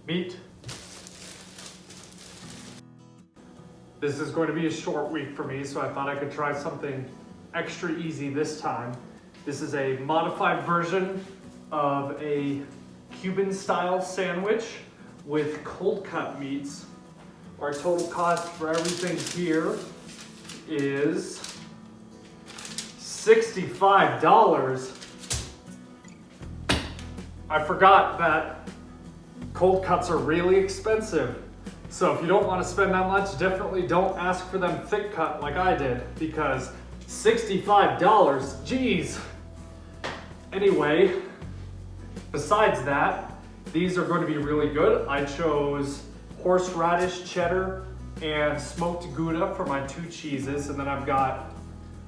meat. This is going to be a short week for me, so I thought I could try something extra easy this time. This is a modified version of a Cuban style sandwich with cold cut meats. Our total cost for everything here is $65. I forgot that cold cuts are really expensive. So if you don't want to spend that much, definitely don't ask for them thick cut like I did, because $65, geez. Anyway, besides that, these are going to be really good. I chose horseradish, cheddar, and smoked gouda for my 2 cheeses. And then I've got,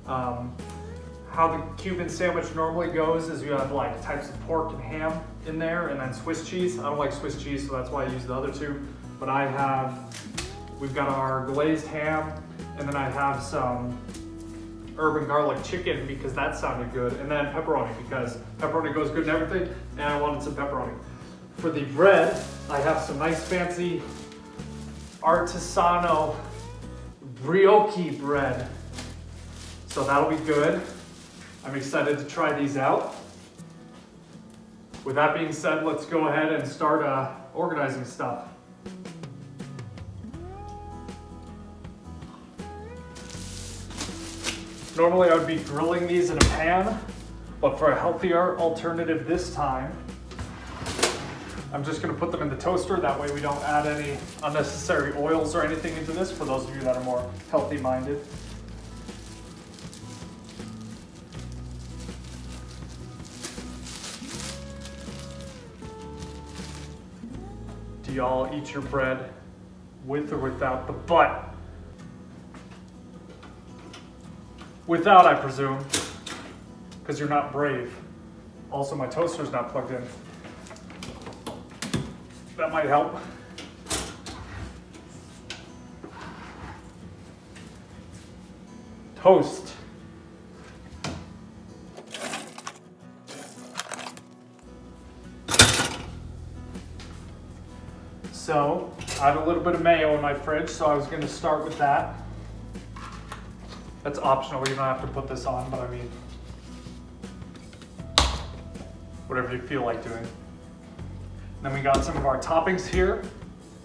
how the Cuban sandwich normally goes is you have like types of pork and ham in there, and then Swiss cheese. I don't like Swiss cheese, so that's why I use the other 2. But we've got our glazed ham, and then I have some herb and garlic chicken because that sounded good, and then pepperoni because pepperoni goes good in everything, and I wanted some pepperoni. For the bread, I have some nice fancy artisanal brioche bread. So that'll be good. I'm excited to try these out. With that being said, let's go ahead and start organizing stuff. Normally I would be grilling these in a pan, but for a healthier alternative this time, I'm just gonna put them in the toaster. That way we don't add any unnecessary oils or anything into this, for those of you that are more healthy minded. Do y'all eat your bread with or without the butt? Without, I presume, because you're not brave. Also, my toaster's not plugged in. That might help. Toast. So, I have a little bit of mayo in my fridge, so I was going to start with that. That's optional, you don't have to put this on, but I mean, whatever you feel like doing. Then we got some of our toppings here.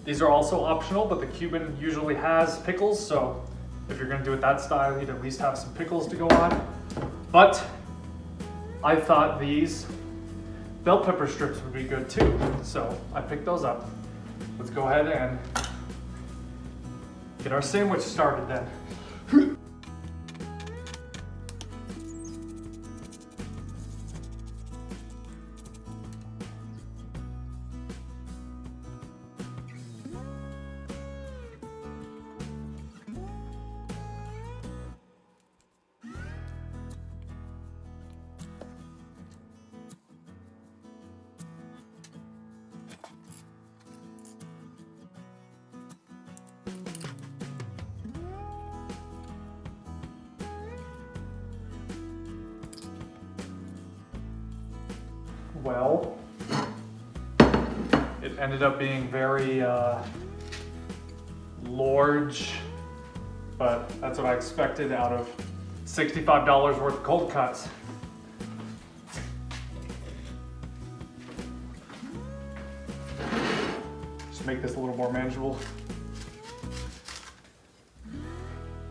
These are also optional, but the Cuban usually has pickles, so if you're gonna do it that style, you'd at least have some pickles to go on. But I thought these bell pepper strips would be good too, so I picked those up. Let's go ahead and get our sandwich started then. Well, it ended up being very large, but that's what I expected out of $65 worth of cold cuts. Just make this a little more manageable.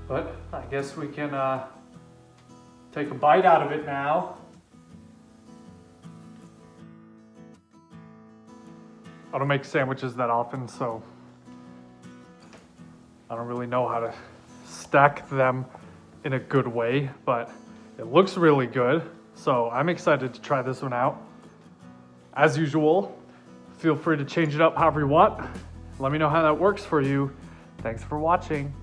But I guess we can take a bite out of it now. I don't make sandwiches that often, so I don't really know how to stack them in a good way, but it looks really good. So I'm excited to try this one out. As usual, feel free to change it up however you want. Let me know how that works for you. Thanks for watching.